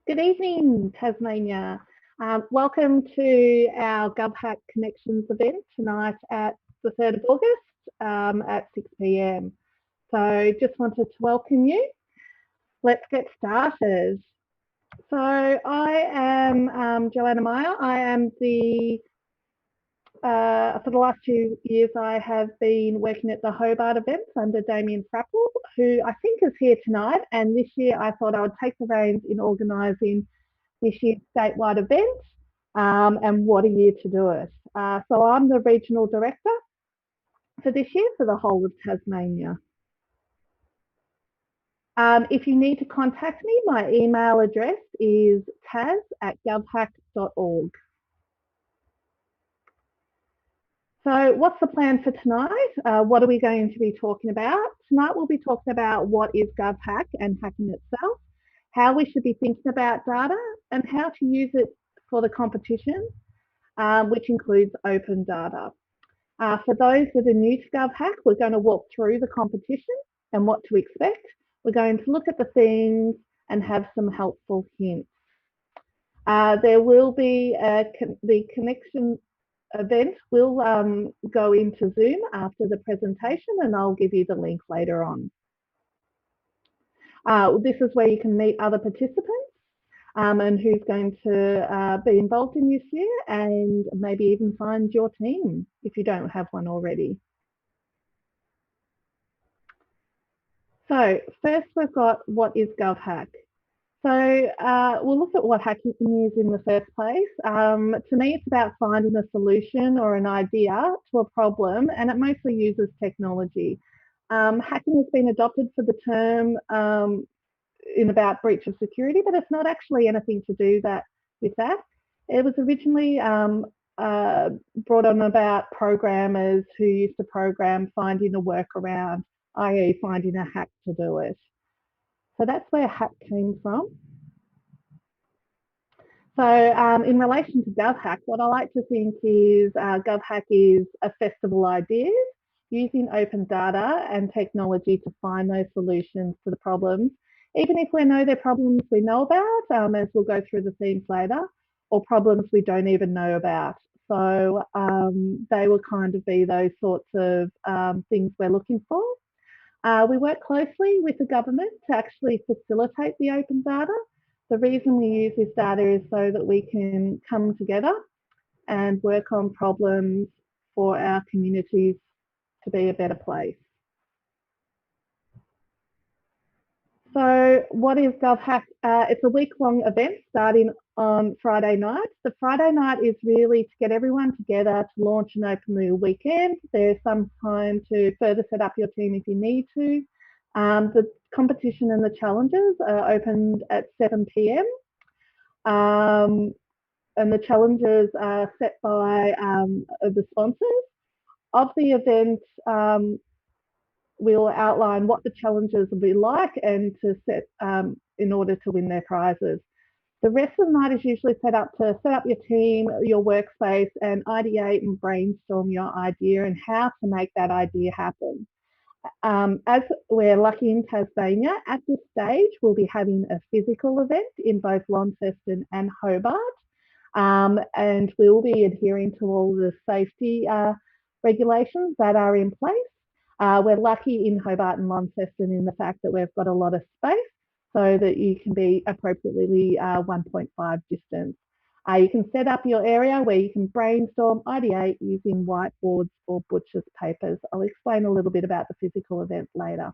Good evening, Tasmania. Welcome to our GovHack Connections event tonight at the 3rd of August at 6 p.m. So just wanted to welcome you. Let's get started. So I am Joanna Meyer. I am for the last 2 years, I have been working at the Hobart events under Damien Frappel, who I think is here tonight. And this year I thought I would take the reins in organising this year's statewide event, and what a year to do it. So I'm the regional director for this year for the whole of Tasmania. If you need to contact me, my email address is taz@govhack.org. So what's the plan for tonight? What are we going to be talking about? Tonight we'll be talking about what is GovHack and hacking itself, how we should be thinking about data, and how to use it for the competition, which includes open data. For those that are new to GovHack, we're going to walk through the competition and what to expect. We're going to look at the themes and have some helpful hints. There will be the connection event will go into Zoom after the presentation, and I'll give you the link later on. This is where you can meet other participants and who's going to be involved in this year, and maybe even find your team if you don't have one already. So first we've got what is GovHack. So we'll look at what hacking is in the first place. To me, it's about finding a solution or an idea to a problem, and it mostly uses technology. Hacking has been adopted for the term in about breach of security, but it's not actually anything to do with that. It was originally brought on about programmers who used to program finding a workaround, i.e. finding a hack to do it. So that's where hack came from. So in relation to GovHack, what I like to think is GovHack is a festival of ideas using open data and technology to find those solutions to the problems, even if we know they're problems we know about, as we'll go through the themes later, or problems we don't even know about. So they will kind of be those sorts of things we're looking for. We work closely with the government to actually facilitate the open data. The reason we use this data is so that we can come together and work on problems for our communities to be a better place. So what is GovHack? It's a week-long event starting on Friday night. The Friday night is really to get everyone together to launch and open the weekend. There's some time to further set up your team if you need to. The competition and the challenges are opened at 7 p.m. And the challenges are set by the sponsors of the event. We'll outline what the challenges will be like and to set in order to win their prizes. The rest of the night is usually set up to set up your team, your workspace, and ideate and brainstorm your idea and how to make that idea happen. As we're lucky in Tasmania, at this stage, we'll be having a physical event in both Launceston and Hobart, and we'll be adhering to all the safety regulations that are in place. We're lucky in Hobart and Launceston in the fact that we've got a lot of space so that you can be appropriately 1.5 distance. You can set up your area where you can brainstorm, ideate using whiteboards or butcher's papers. I'll explain a little bit about the physical event later.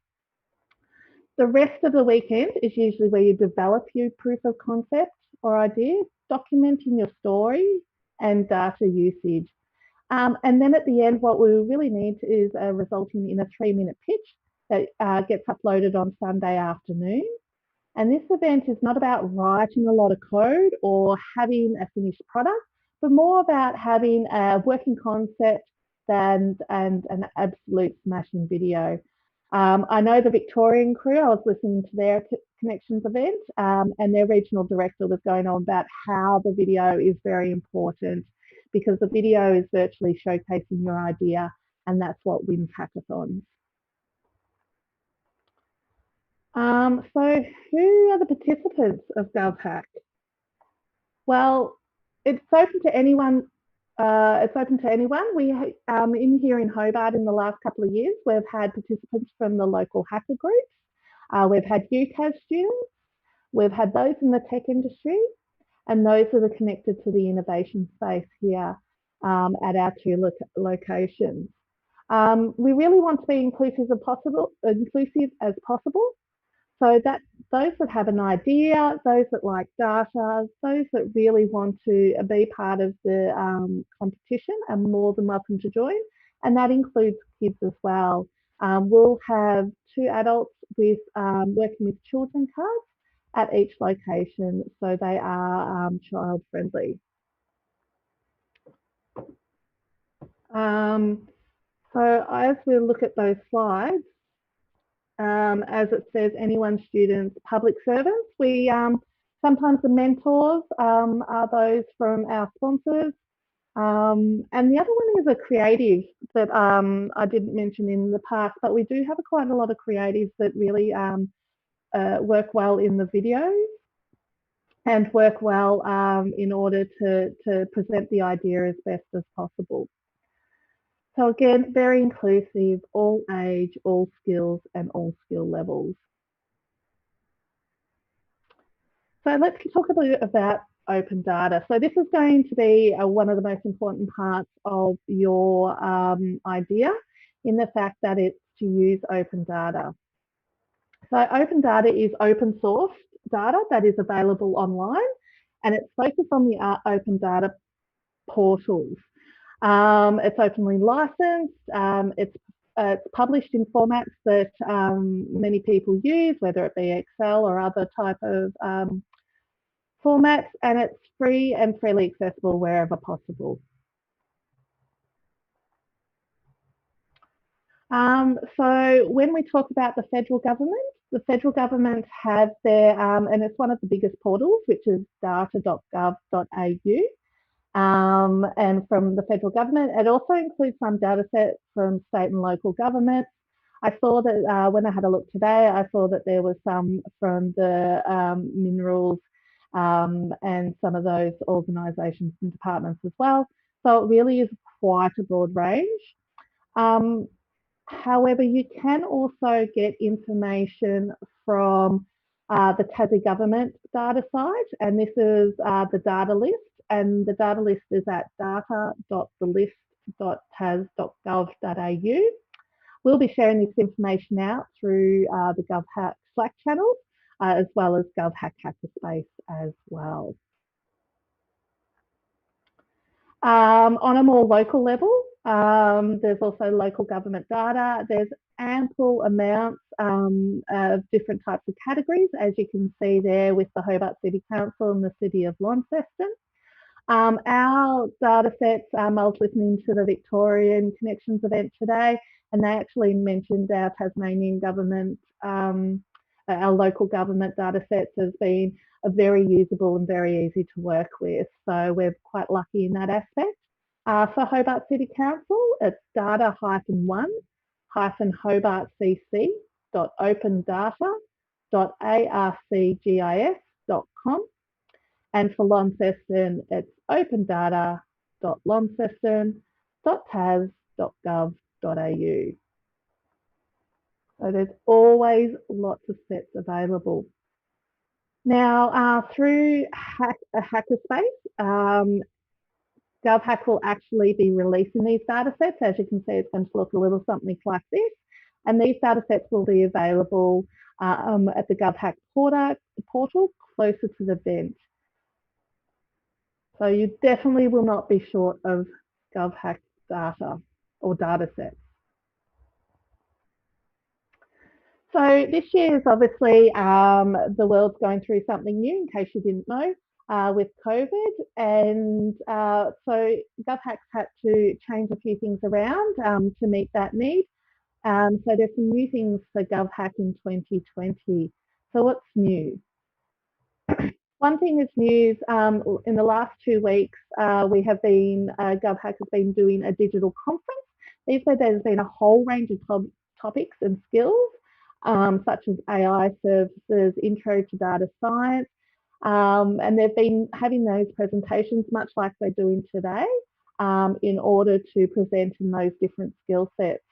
The rest of the weekend is usually where you develop your proof of concept or idea, documenting your story and data usage. And then at the end, what we really need is resulting in a 3-minute pitch that gets uploaded on Sunday afternoon. And this event is not about writing a lot of code or having a finished product, but more about having a working concept and an absolute smashing video. I know the Victorian crew, I was listening to their Connections event, and their regional director was going on about how the video is very important because the video is virtually showcasing your idea, and that's what wins hackathons. So who are the participants of GovHack? Well, it's open to anyone. It's open to anyone. We in here in Hobart in the last couple of years, we've had participants from the local hacker groups. We've had UCAS students. We've had those in the tech industry, and those that are connected to the innovation space here at our two locations. We really want to be inclusive as possible. So that those that have an idea, those that like data, those that really want to be part of the competition are more than welcome to join. And that includes kids as well. We'll have 2 adults with working with children cards at each location, so they are child friendly. So as we look at those slides, as it says, anyone, students, public servants. We sometimes the mentors are those from our sponsors. And the other one is a creative that I didn't mention in the past, but we do have quite a lot of creatives that really work well in the videos and work well in order to present the idea as best as possible. So again, very inclusive, all age, all skills and all skill levels. So let's talk a bit about open data. So this is going to be one of the most important parts of your idea in the fact that it's to use open data. So open data is open source data that is available online, and it's focused on the open data portals. It's openly licensed. It's published in formats that many people use, whether it be Excel or other type of formats, and it's free and freely accessible wherever possible. So when we talk about the federal government have their, and it's one of the biggest portals, which is data.gov.au. And from the federal government, it also includes some data sets from state and local governments. I saw that when I had a look today, I saw that there was some from the minerals and some of those organisations and departments as well. So it really is quite a broad range. However, you can also get information from the Tassie government data site, and this is the data list, and the data list is at data.thelist.tas.gov.au. We'll be sharing this information out through the GovHack Slack channel, as well as GovHack Hackerspace as well. On a more local level, there's also local government data. There's ample amounts of different types of categories, as you can see there with the Hobart City Council and the City of Launceston. Our data sets, I was listening to the Victorian Connections event today, and they actually mentioned our Tasmanian government, our local government data sets as being very usable and very easy to work with. So we're quite lucky in that aspect. For Hobart City Council, it's data-1-hobartcc.opendata.arcgis.com. And for Launceston, it's opendata.launceston.tas.gov.au. So there's always lots of sets available. Now, through Hackerspace, GovHack will actually be releasing these data sets. As you can see, it's going to look a little something like this. And these data sets will be available at the GovHack portal closer to the event. So you definitely will not be short of GovHack data or data sets. So this year is obviously the world's going through something new, in case you didn't know, with COVID. And so GovHack's had to change a few things around to meet that need. So there's some new things for GovHack in 2020. So what's new? One thing that's news in the last 2 weeks, we have been, GovHack has been doing a digital conference. There's been a whole range of topics and skills such as AI services, intro to data science. And they've been having those presentations much like we're doing today in order to present in those different skill sets.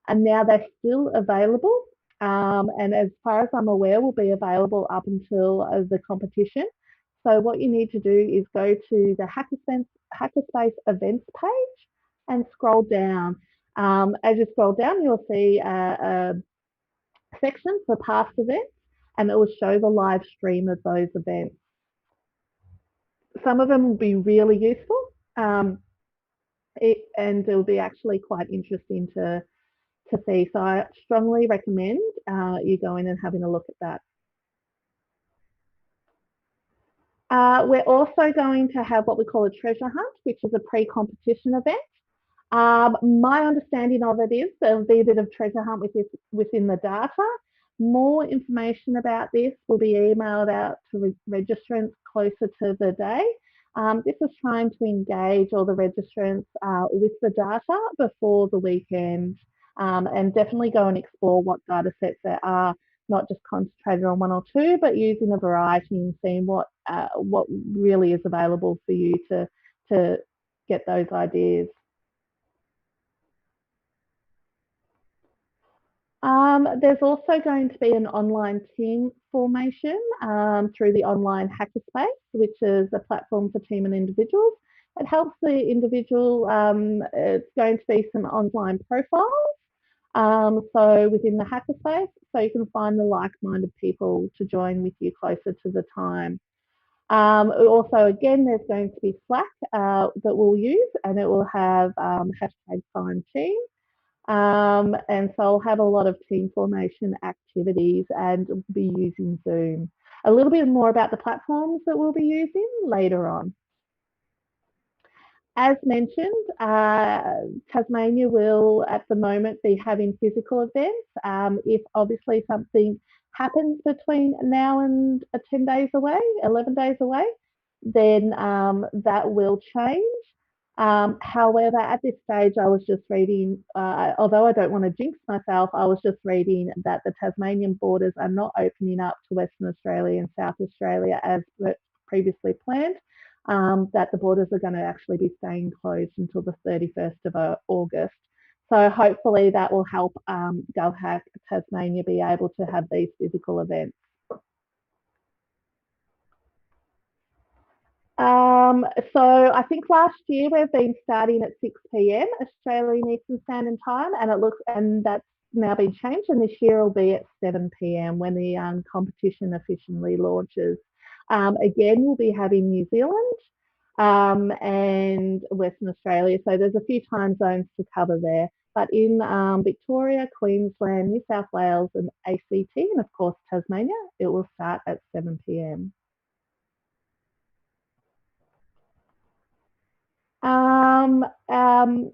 And now they're still available. And as far as I'm aware, will be available up until the competition. So what you need to do is go to the Hackerspace events page and scroll down. As you scroll down, you'll see a section for past events, and it will show the live stream of those events. Some of them will be really useful, and it will be actually quite interesting to see. So I strongly recommend you going and having a look at that. We're also going to have what we call a treasure hunt, which is a pre-competition event. My understanding of it is there'll be a bit of treasure hunt within the data. More information about this will be emailed out to registrants closer to the day. This is trying to engage all the registrants with the data before the weekend, and definitely go and explore what data sets there are, not just concentrated on one or two, but using a variety and seeing what really is available for you to get those ideas. There's also going to be an online team formation through the online hackerspace, which is a platform for team and individuals. It helps the individual. It's going to be some online profiles. So within the hackerspace, so you can find the like-minded people to join with you closer to the time. Also, again, there's going to be Slack that we'll use, and it will have hashtag find team. And so I'll have a lot of team formation activities and be using Zoom. A little bit more about the platforms that we'll be using later on. As mentioned, Tasmania will at the moment be having physical events. If obviously something happens between now and 10 days away, 11 days away, then that will change. However, at this stage, I was just reading, although I don't want to jinx myself, I was just reading that the Tasmanian borders are not opening up to Western Australia and South Australia as previously planned, that the borders are going to actually be staying closed until the 31st of August. So hopefully that will help GovHack Tasmania be able to have these physical events. So I think last year we've been starting at 6 p.m. Australian Eastern Standard Time, and that's now been changed, and this year will be at 7 p.m. when the competition officially launches. Again, we'll be having New Zealand and Western Australia, so there's a few time zones to cover there. But in Victoria, Queensland, New South Wales, and ACT, and of course Tasmania, it will start at 7 p.m.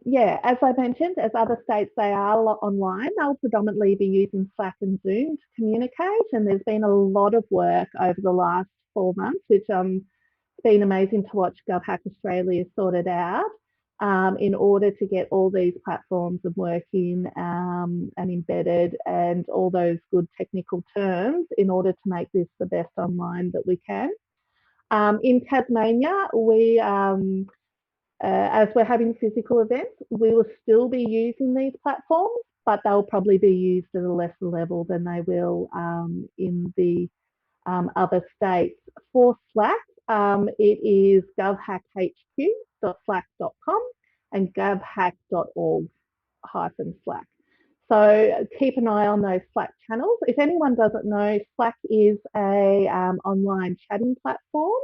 Yeah, as I mentioned, as other states, they are online. They'll predominantly be using Slack and Zoom to communicate. And there's been a lot of work over the last 4 months, which it's been amazing to watch GovHack Australia sort it out in order to get all these platforms working and embedded and all those good technical terms in order to make this the best online that we can. In Tasmania, as we're having physical events, we will still be using these platforms, but they'll probably be used at a lesser level than they will in the other states. For Slack, it is govhackhq.slack.com and govhack.org-slack. So keep an eye on those Slack channels. If anyone doesn't know, Slack is a online chatting platform.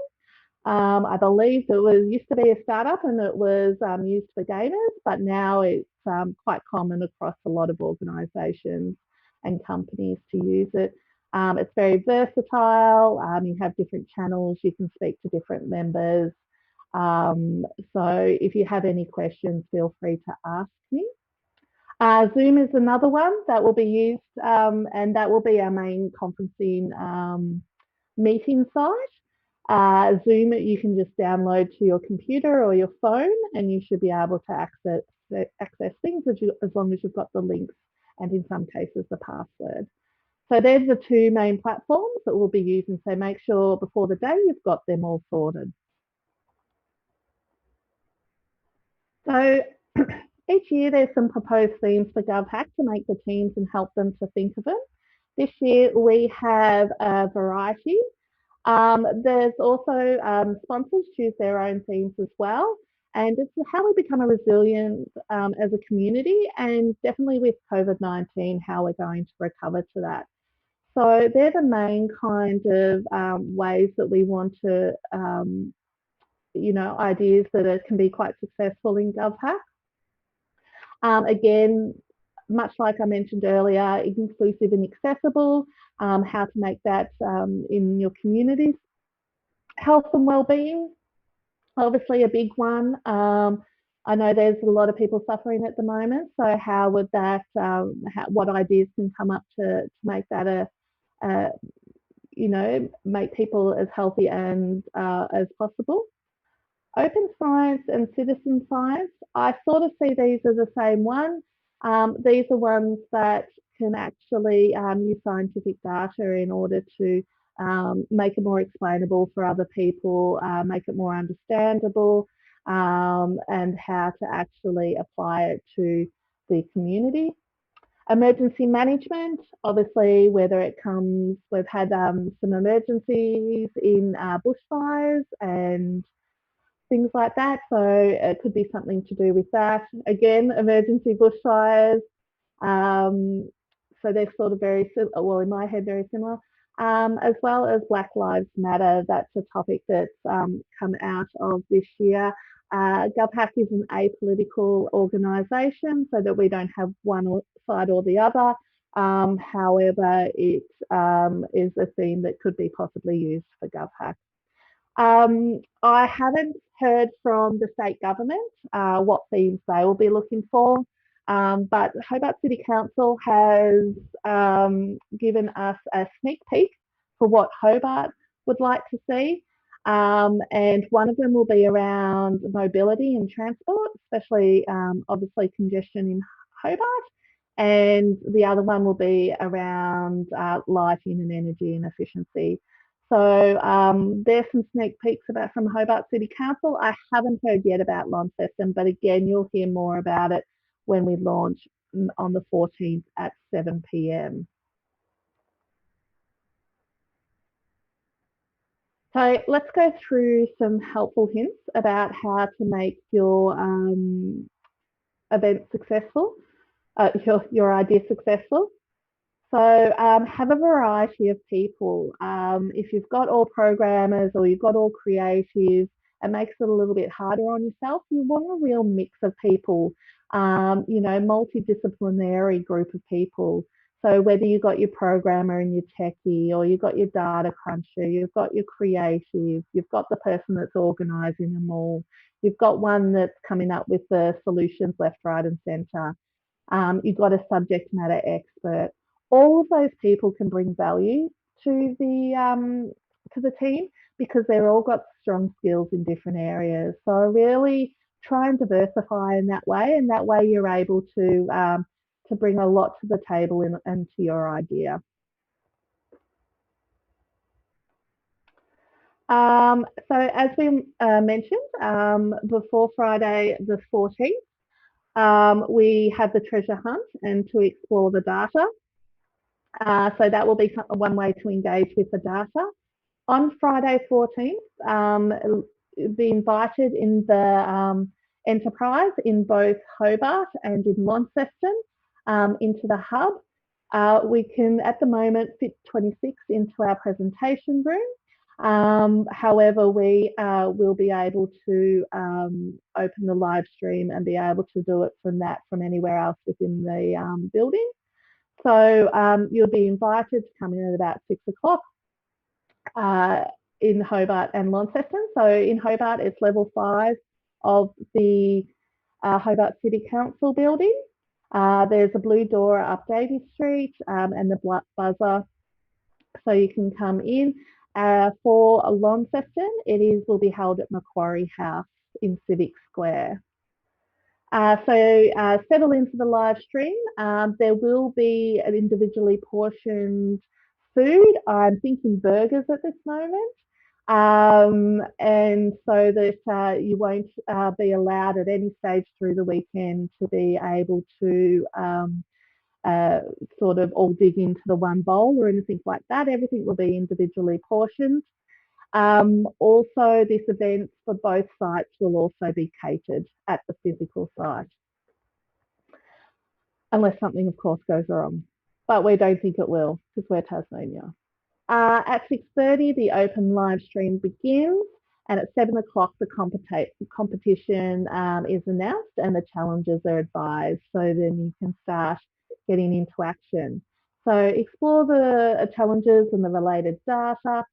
I believe it used to be a startup and it was used for gamers, but now it's quite common across a lot of organisations and companies to use it. It's very versatile. You have different channels. You can speak to different members. So if you have any questions, feel free to ask me. Zoom is another one that will be used, and that will be our main conferencing meeting site. Zoom, you can just download to your computer or your phone, and you should be able to access things as long as you've got the links and in some cases the password. So there's the two main platforms that we'll be using. So make sure before the day you've got them all sorted. So each year there's some proposed themes for GovHack to make the teams and help them to think of them. This year we have a variety. There's also sponsors choose their own themes as well. And it's how we become a resilient as a community, and definitely with COVID-19, how we're going to recover to that. So they're the main kind of ways that we want to, ideas that can be quite successful in GovHack. Again, much like I mentioned earlier, inclusive and accessible, how to make that in your communities. Health and well-being, obviously a big one. I know there's a lot of people suffering at the moment, so how would that, what ideas can come up to make that a make people as healthy and as possible. Open science and citizen science, I sort of see these as the same one. These are ones that can actually use scientific data in order to make it more explainable for other people, make it more understandable, and how to actually apply it to the community. Emergency management, obviously, whether it comes, we've had some emergencies in bushfires and things like that. So it could be something to do with that. Again, emergency bushfires. Um, so they're sort of very, well, in my head, very similar. As well as Black Lives Matter. That's a topic that's come out of this year. GovHack is an apolitical organisation, so that we don't have one side or the other. However, it is a theme that could be possibly used for GovHack. I haven't heard from the state government what themes they will be looking for, but Hobart City Council has given us a sneak peek for what Hobart would like to see. And one of them will be around mobility and transport, especially obviously congestion in Hobart. And the other one will be around lighting and energy and efficiency. So there's some sneak peeks about from Hobart City Council. I haven't heard yet about Launceston, but again, you'll hear more about it when we launch on the 14th at 7 p.m. So let's go through some helpful hints about how to make your event successful, your idea successful. So have a variety of people. If you've got all programmers or you've got all creatives, it makes it a little bit harder on yourself. You want a real mix of people, multidisciplinary group of people. So whether you've got your programmer and your techie, or you've got your data cruncher, you've got your creative, you've got the person that's organising them all, you've got one that's coming up with the solutions left, right and centre. You've got a subject matter expert. All of those people can bring value to the team because they're all got strong skills in different areas. So really try and diversify in that way, and that way you're able to bring a lot to the table into your idea. So as we mentioned before Friday the 14th, we have the treasure hunt and to explore the data. So that will be one way to engage with the data. On Friday 14th, be invited in the enterprise in both Hobart and in Launceston into the hub. We can at the moment fit 26 into our presentation room. However, we will be able to open the live stream and be able to do it from anywhere else within the building. So you'll be invited to come in at about 6 o'clock in Hobart and Launceston. So in Hobart, it's level 5 of the Hobart City Council building. There's a blue door up Davey Street and the buzzer, so you can come in. For Launceston, will be held at Macquarie House in Civic Square. Settle into the live stream. There will be an individually portioned food. I'm thinking burgers at this moment. And so that you won't be allowed at any stage through the weekend to be able to uh, sort of all dig into the one bowl or anything like that. Everything will be individually portioned. Also, this event for both sites will also be catered at the physical site, unless something, of course, goes wrong. But we don't think it will because we're Tasmania. At 6:30, the open live stream begins, and at 7 o'clock, the competition is announced and the challenges are advised. So then you can start getting into action. So explore the challenges and the related data.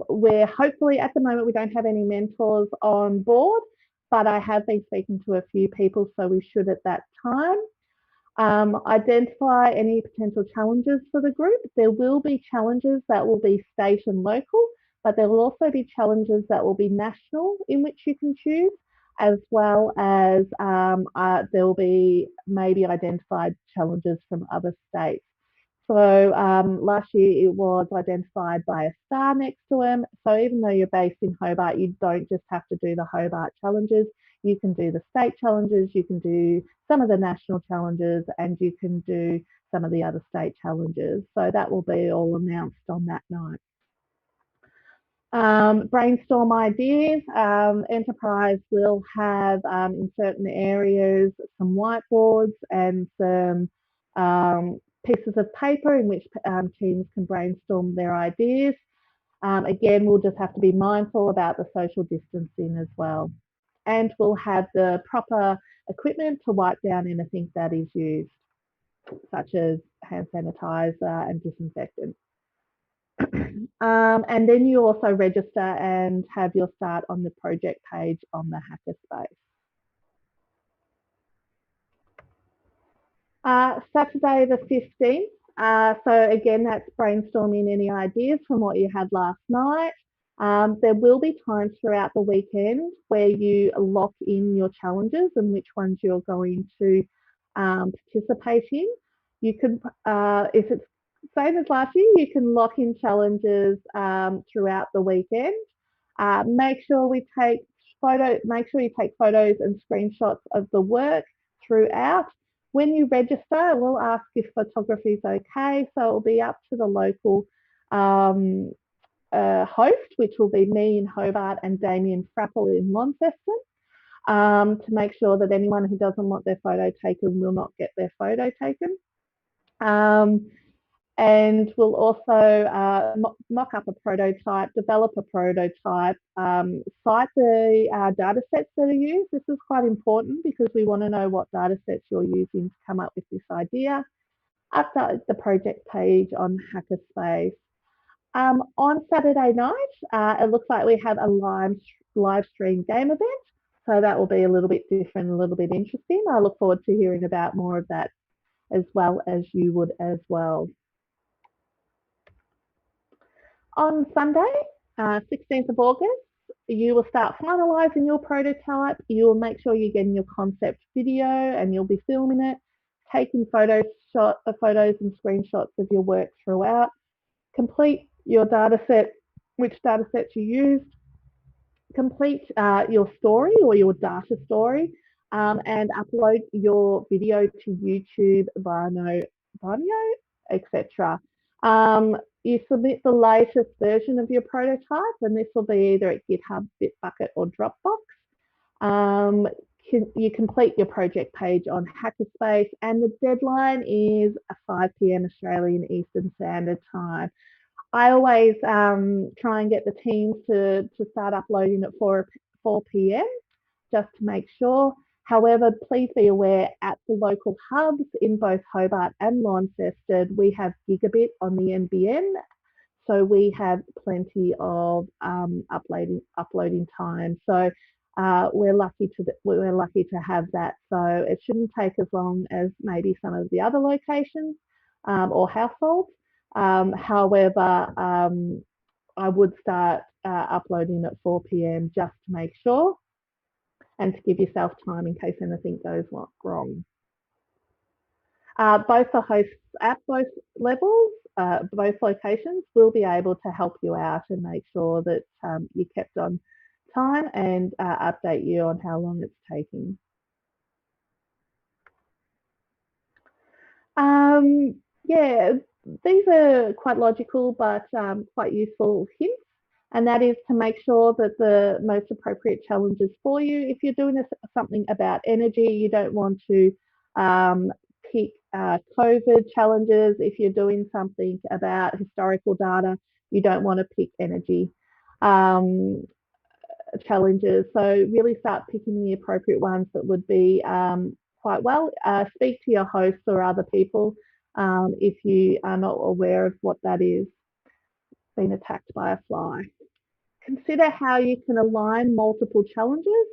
We're hopefully at the moment we don't have any mentors on board, but I have been speaking to a few people, so we should at that time. Identify any potential challenges for the group. There will be challenges that will be state and local, but there will also be challenges that will be national in which you can choose, as well as there will be maybe identified challenges from other states. So last year it was identified by a star next to him. So even though you're based in Hobart, you don't just have to do the Hobart challenges. You can do the state challenges, you can do some of the national challenges, and you can do some of the other state challenges. So that will be all announced on that night. Brainstorm ideas. Enterprise will have in certain areas some whiteboards and some pieces of paper in which teams can brainstorm their ideas. Again, we'll just have to be mindful about the social distancing as well. And we'll have the proper equipment to wipe down anything that is used, such as hand sanitizer and disinfectant. And then you also register and have your start on the project page on the Hackerspace. Saturday the 15th. So again, that's brainstorming any ideas from what you had last night. There will be times throughout the weekend where you lock in your challenges and which ones you're going to participate in. You can, if it's same as last year, you can lock in challenges throughout the weekend. Make sure we take make sure you take photos and screenshots of the work throughout. When you register, we'll ask if photography is okay. So it'll be up to the local host, which will be me in Hobart and Damien Frappel in Launceston, to make sure that anyone who doesn't want their photo taken will not get their photo taken. And we'll also mock up a prototype, develop a prototype, cite the data sets that are used. This is quite important because we want to know what data sets you're using to come up with this idea. Update the project page on Hackerspace. On Saturday night, it looks like we have a live stream game event. So that will be a little bit different, a little bit interesting. I look forward to hearing about more of that as well as you would as well. On Sunday, 16th of August, you will start finalising your prototype. You will make sure you're getting your concept video and you'll be filming it, taking photos and screenshots of your work throughout. Complete your data set, which data sets you used. Complete your story or your data story and upload your video to YouTube, Vimeo, etc. You submit the latest version of your prototype, and this will be either at GitHub, Bitbucket, or Dropbox. You complete your project page on Hackerspace, and the deadline is 5 p.m. Australian Eastern Standard Time. I always try and get the teams to start uploading at 4 p.m. just to make sure. However, please be aware at the local hubs in both Hobart and Launceston, we have gigabit on the NBN. So we have plenty of uploading time. So we're lucky to have that. So it shouldn't take as long as maybe some of the other locations or households. However, I would start uploading at 4 p.m. just to make sure. and to give yourself time in case anything goes wrong. Both the hosts at both levels, both locations, will be able to help you out and make sure that you're kept on time and update you on how long it's taking. Yeah, these are quite logical but quite useful hints, and that is to make sure that the most appropriate challenges for you. If you're doing something about energy, you don't want to pick COVID challenges. If you're doing something about historical data, you don't want to pick energy challenges. So really start picking the appropriate ones that would be quite well. Speak to your hosts or other people if you are not aware of what that is, being attacked by a fly. Consider how you can align multiple challenges.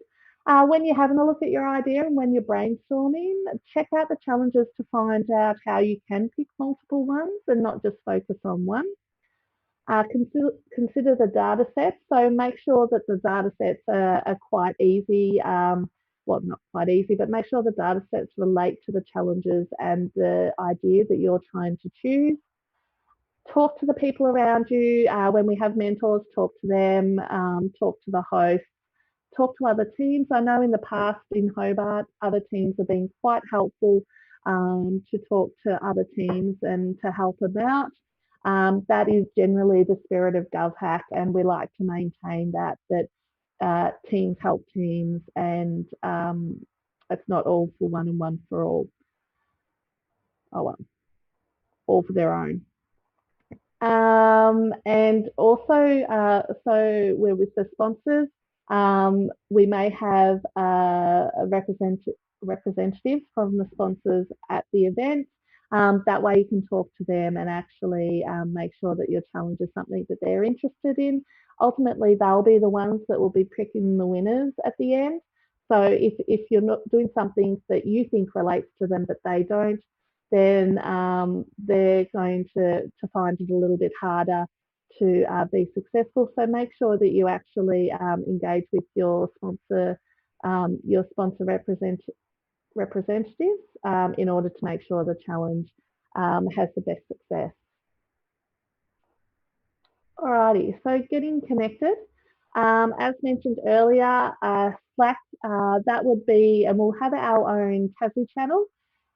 When you're having a look at your idea and when you're brainstorming, check out the challenges to find out how you can pick multiple ones and not just focus on one. Consider the data sets. So make sure that the data sets are quite easy. Well, not quite easy, but make sure the data sets relate to the challenges and the idea that you're trying to choose. Talk to the people around you. When we have mentors, talk to them, talk to the host, talk to other teams. I know in the past in Hobart, other teams have been quite helpful to talk to other teams and to help them out. That is generally the spirit of GovHack, and we like to maintain that teams help teams, and it's not all for one and one for all. Oh well, all for their own. And also, so we're with the sponsors. We may have representatives from the sponsors at the event. That way you can talk to them and actually make sure that your challenge is something that they're interested in. Ultimately, they'll be the ones that will be picking the winners at the end. So if you're not doing something that you think relates to them but they don't, then they're going to find it a little bit harder to be successful. So make sure that you actually engage with your sponsor representatives in order to make sure the challenge has the best success. Alrighty, so getting connected. As mentioned earlier, Slack, that would be, and we'll have our own Tassie channel,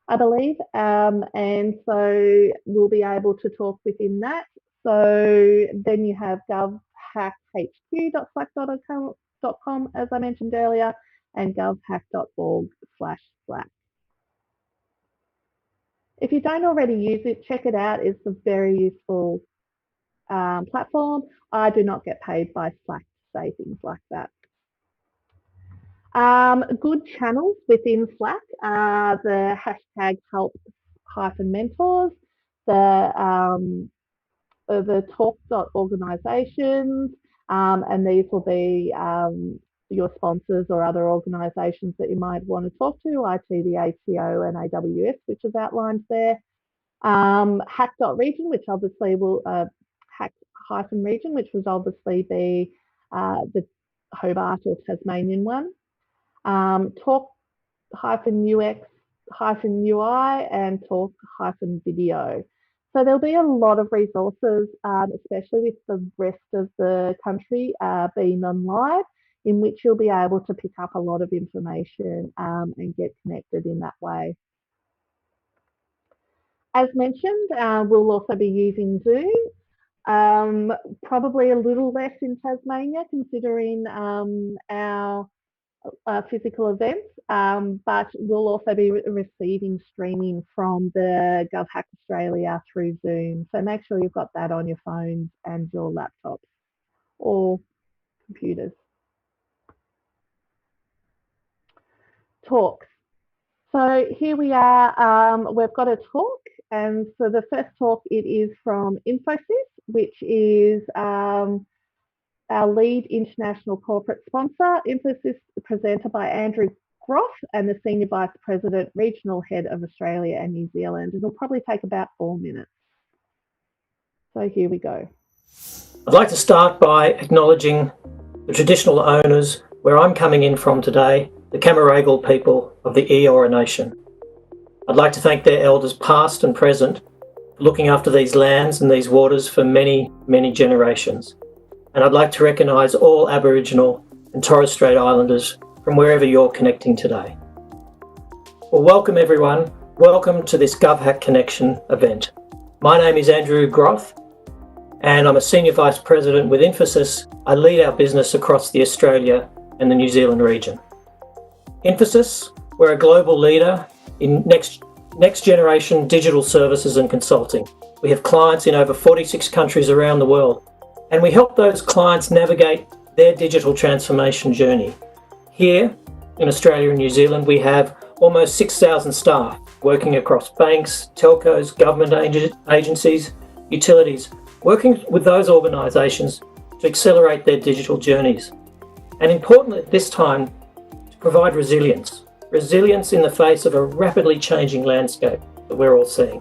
I believe, and so we'll be able to talk within that. So then you have govhackhq.slack.com, as I mentioned earlier, and govhack.org/Slack. If you don't already use it, check it out. It's a very useful platform. I do not get paid by Slack to say things like that. Good channels within Slack are the hashtag help-mentors, the talk.organisations, and these will be your sponsors or other organisations that you might want to talk to, IT, the ATO and AWS, which is outlined there. Hack.region, which obviously will hack-region, which would obviously be the Hobart or Tasmanian one. Talk-UX-UI and talk-video. So there'll be a lot of resources, especially with the rest of the country being on live, in which you'll be able to pick up a lot of information and get connected in that way. As mentioned, we'll also be using Zoom. Probably a little less in Tasmania, considering our physical events, but we'll also be receiving streaming from the GovHack Australia through Zoom. So make sure you've got that on your phones and your laptops or computers. Talks. So here we are, we've got a talk, and so the first talk, it is from Infosys, which is our lead international corporate sponsor. Infosys, presented by Andrew Groff, and the Senior Vice President, Regional Head of Australia and New Zealand. It'll probably take about 4 minutes. So here we go. I'd like to start by acknowledging the traditional owners where I'm coming in from today the Camaragal people of the Eora Nation. I'd like to thank their elders past and present for looking after these lands and these waters for many, many generations. And I'd like to recognise all Aboriginal and Torres Strait Islanders from wherever you're connecting today. Well, welcome everyone. Welcome to this GovHack Connection event. My name is Andrew Groth, and I'm a Senior Vice President with Infosys. I lead our business across the Australia and the New Zealand region. Infosys, we're a global leader in next generation digital services and consulting. We have clients in over 46 countries around the world, and we help those clients navigate their digital transformation journey. Here in Australia and New Zealand, we have almost 6,000 staff working across banks, telcos, government agencies, utilities, working with those organisations to accelerate their digital journeys. And importantly at this time, to provide resilience in the face of a rapidly changing landscape that we're all seeing.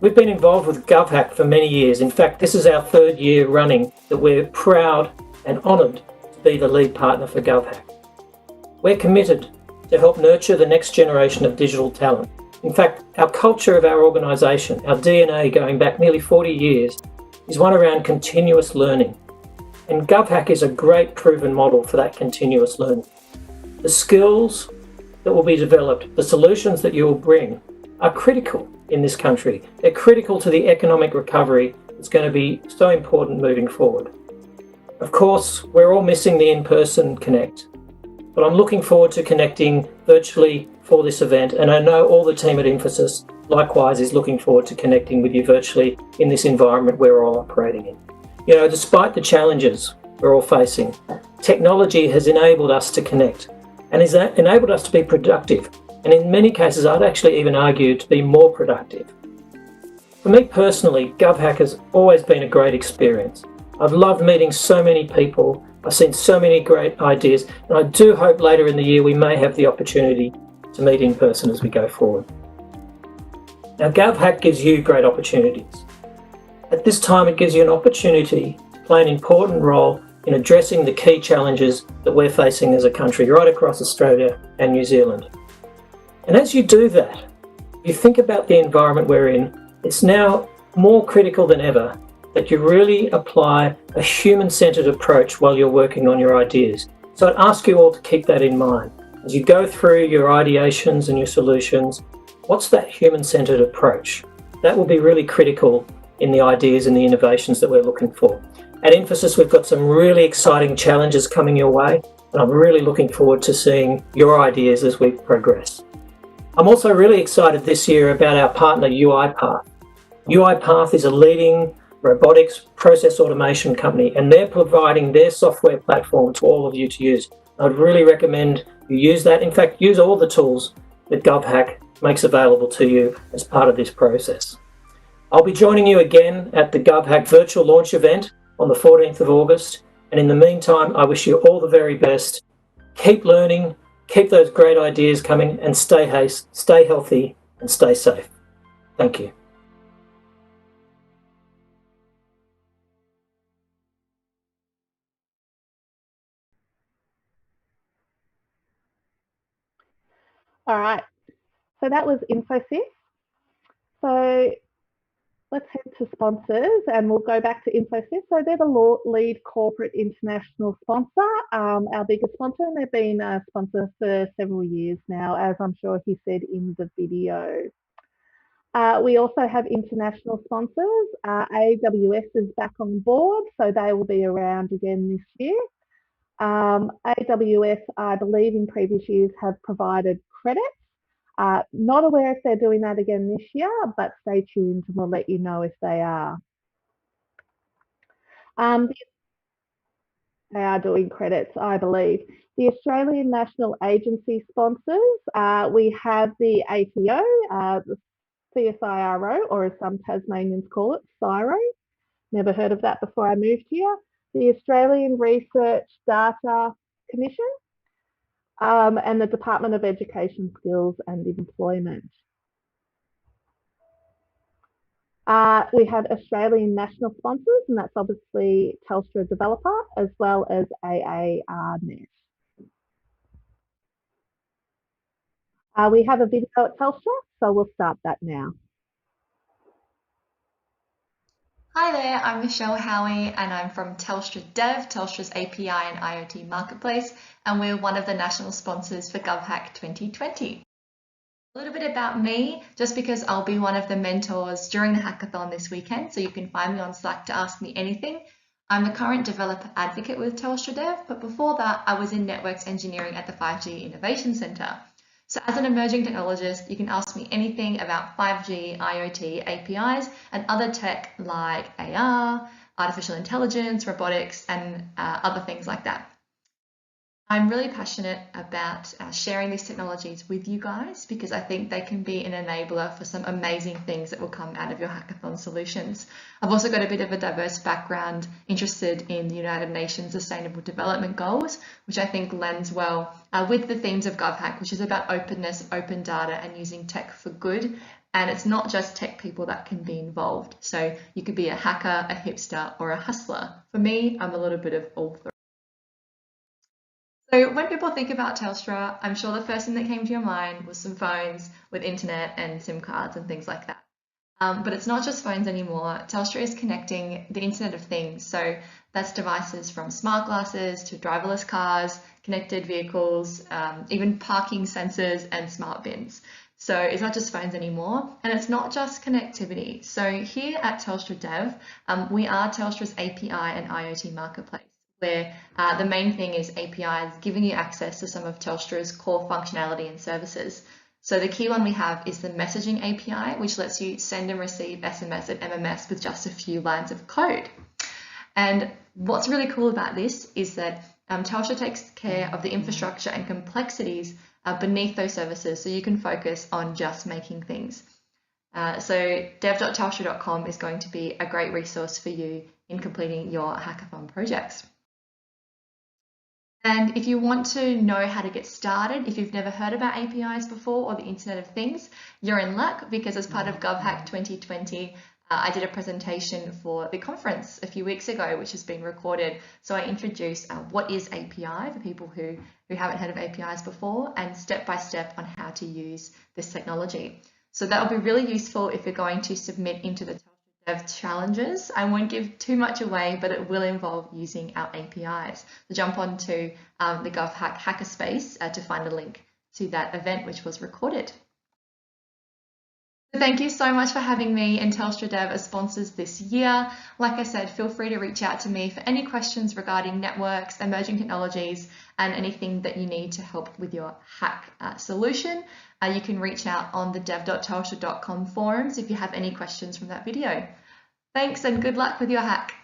We've been involved with GovHack for many years. In fact, this is our third year running that we're proud and honoured to be the lead partner for GovHack. We're committed to help nurture the next generation of digital talent. In fact, our culture of our organisation, our DNA going back nearly 40 years, is one around continuous learning. And GovHack is a great proven model for that continuous learning. The skills that will be developed, the solutions that you will bring, are critical in this country. They're critical to the economic recovery that's going to be so important moving forward. Of course, we're all missing the in-person connect, but I'm looking forward to connecting virtually for this event, and I know all the team at Infosys likewise is looking forward to connecting with you virtually in this environment we're all operating in. You know, despite the challenges we're all facing, technology has enabled us to connect and has enabled us to be productive, and in many cases I'd actually even argue to be more productive. For me personally, GovHack has always been a great experience. I've loved meeting so many people, I've seen so many great ideas, and I do hope later in the year we may have the opportunity to meet in person as we go forward. Now, GovHack gives you great opportunities. At this time, it gives you an opportunity to play an important role in addressing the key challenges that we're facing as a country right across Australia and New Zealand. And as you do that, you think about the environment we're in, it's now more critical than ever that you really apply a human-centred approach while you're working on your ideas. So I'd ask you all to keep that in mind. As you go through your ideations and your solutions, what's that human-centred approach? That will be really critical in the ideas and the innovations that we're looking for. At Infosys, we've got some really exciting challenges coming your way, and I'm really looking forward to seeing your ideas as we progress. I'm also really excited this year about our partner UiPath. UiPath is a leading robotics process automation company, and they're providing their software platform to all of you to use. I'd really recommend you use that. In fact, use all the tools that GovHack makes available to you as part of this process. I'll be joining you again at the GovHack virtual launch event on the 14th of August. And in the meantime, I wish you all the very best. Keep learning, keep those great ideas coming, and stay healthy and stay safe. Thank you. All right, so that was Infosys. So let's head to sponsors and we'll go back to Infosys. So they're the lead corporate international sponsor, our biggest sponsor, and they've been a sponsor for several years now, as I'm sure he said in the video. We also have international sponsors. AWS is back on board, so they will be around again this year. AWS, I believe in previous years, have provided credits. Not aware if they're doing that again this year, but stay tuned and we'll let you know if they are. They are doing credits, I believe. The Australian National Agency sponsors, we have the ATO, the CSIRO, or as some Tasmanians call it, CSIRO. Never heard of that before I moved here. The Australian Research Data Commission, and the Department of Education, Skills and Employment. We have Australian national sponsors, and that's obviously Telstra Developer, as well as AARNet. We have a video at Telstra, so we'll start that now. Hi there, I'm Michelle Howie and I'm from Telstra Dev, Telstra's API and IoT marketplace, and we're one of the national sponsors for GovHack 2020. A little bit about me, just because I'll be one of the mentors during the hackathon this weekend, so you can find me on Slack to ask me anything. I'm the current developer advocate with Telstra Dev, but before that I was in networks engineering at the 5G Innovation Centre. So as an emerging technologist, you can ask me anything about 5G, IoT, APIs, and other tech like AR, artificial intelligence, robotics, and other things like that. I'm really passionate about sharing these technologies with you guys because I think they can be an enabler for some amazing things that will come out of your hackathon solutions. I've also got a bit of a diverse background, interested in the United Nations Sustainable Development Goals, which I think lends well with the themes of GovHack, which is about openness, open data, and using tech for good. And it's not just tech people that can be involved. So you could be a hacker, a hipster, or a hustler. For me, I'm a little bit of all three. So when people think about Telstra, I'm sure the first thing that came to your mind was some phones with internet and SIM cards and things like that. But it's not just phones anymore. Telstra is connecting the Internet of Things. So that's devices from smart glasses to driverless cars, connected vehicles, even parking sensors and smart bins. So it's not just phones anymore, and it's not just connectivity. So here at Telstra Dev, we are Telstra's API and IoT marketplace, where the main thing is APIs giving you access to some of Telstra's core functionality and services. So the key one we have is the messaging API, which lets you send and receive SMS and MMS with just a few lines of code. And what's really cool about this is that Telstra takes care of the infrastructure and complexities beneath those services, so you can focus on just making things. So dev.telstra.com is going to be a great resource for you in completing your hackathon projects. And if you want to know how to get started, if you've never heard about APIs before or the Internet of Things, you're in luck, because as part of GovHack 2020, I did a presentation for the conference a few weeks ago, which has been recorded. So I introduced what is API for people who haven't heard of APIs before, and step by step on how to use this technology. So that will be really useful if you're going to submit into the Dev challenges. I won't give too much away, but it will involve using our APIs. So jump onto the GovHack hackerspace to find a link to that event, which was recorded. Thank you so much for having me and Telstra Dev as sponsors this year. Like I said, feel free to reach out to me for any questions regarding networks, emerging technologies, and anything that you need to help with your hack solution. You can reach out on the dev.telstra.com forums if you have any questions from that video. Thanks and good luck with your hack.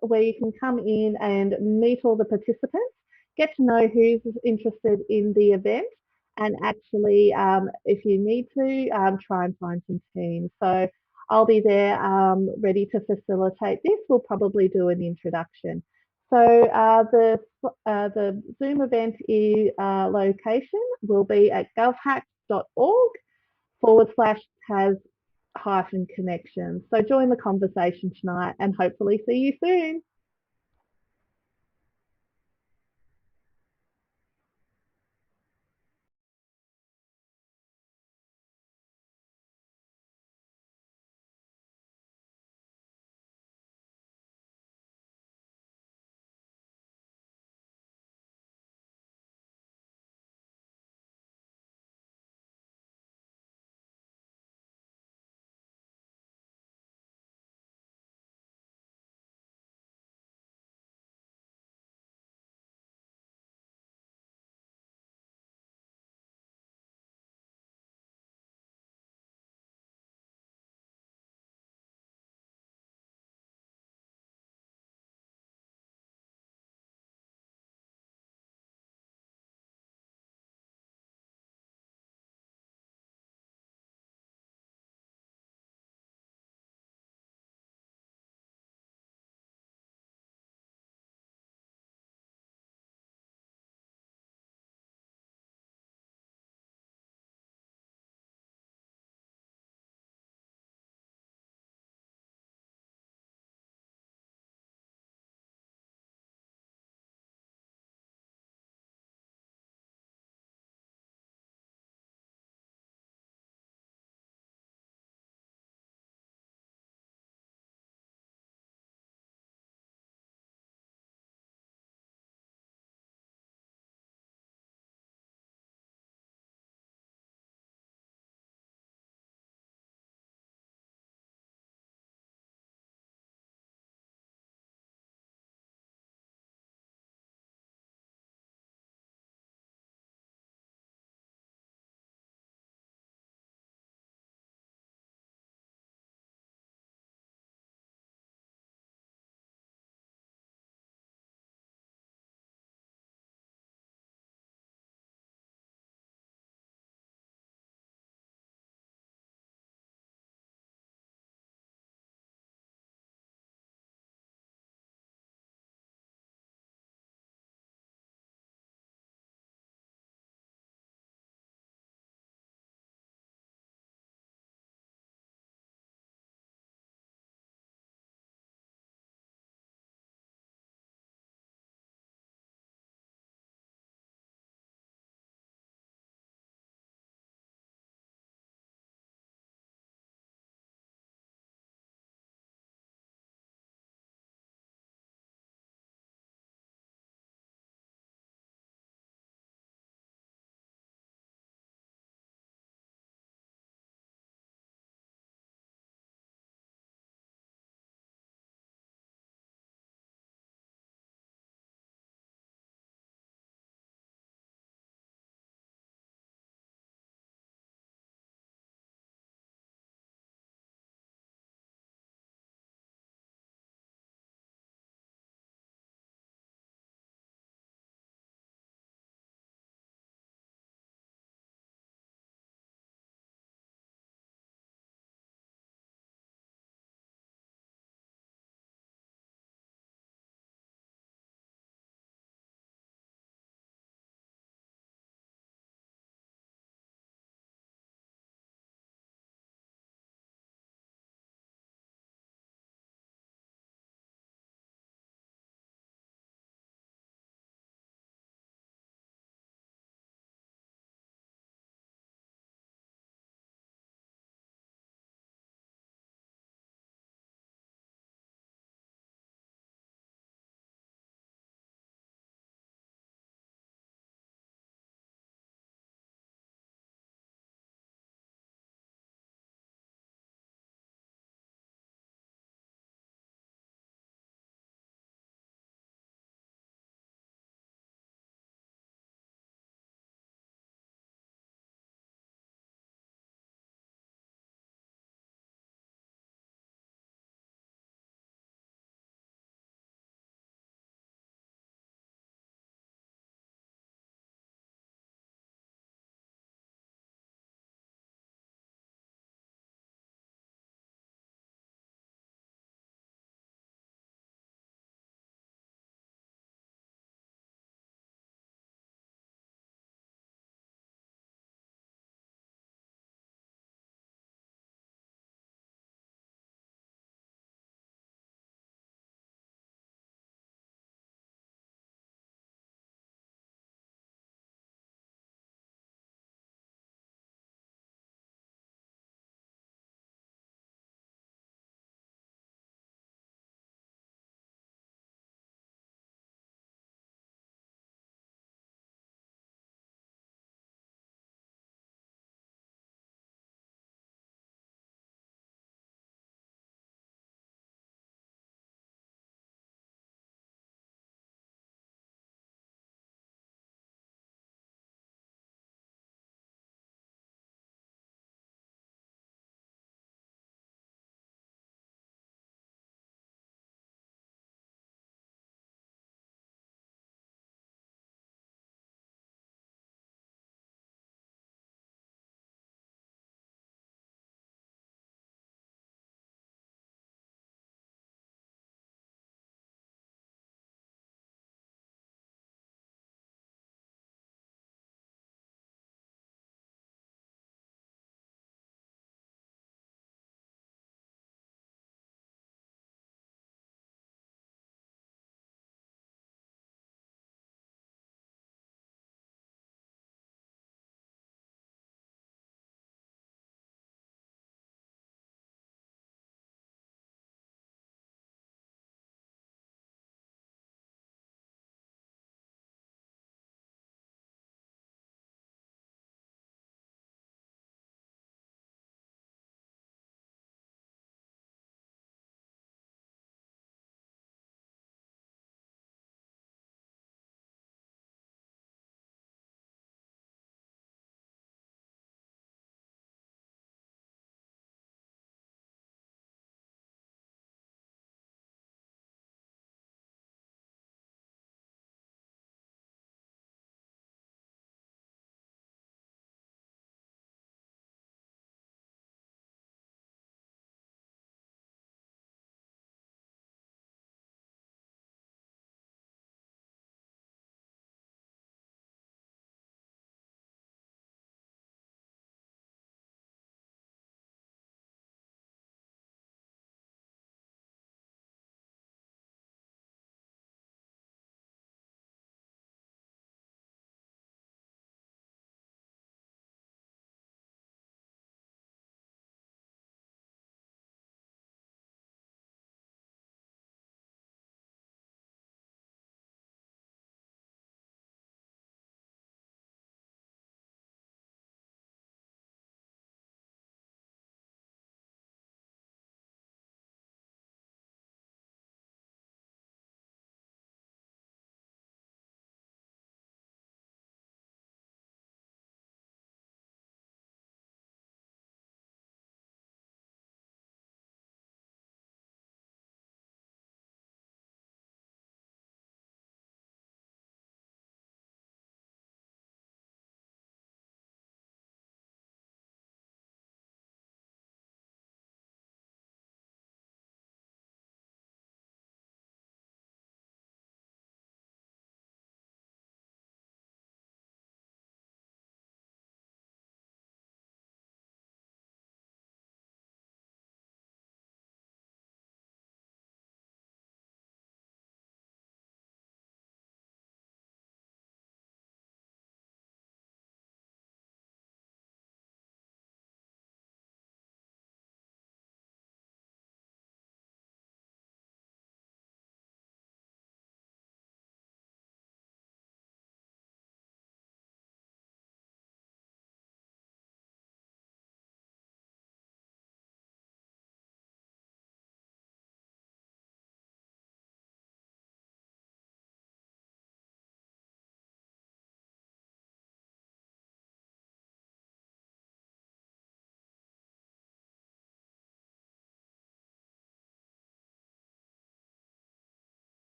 where you can come in and meet all the participants, get to know who's interested in the event, and actually, if you need to, try and find some teams. So I'll be there ready to facilitate this. We'll probably do an introduction. So the Zoom event location will be at govhack.org/Tas-connections. So join the conversation tonight and hopefully see you soon.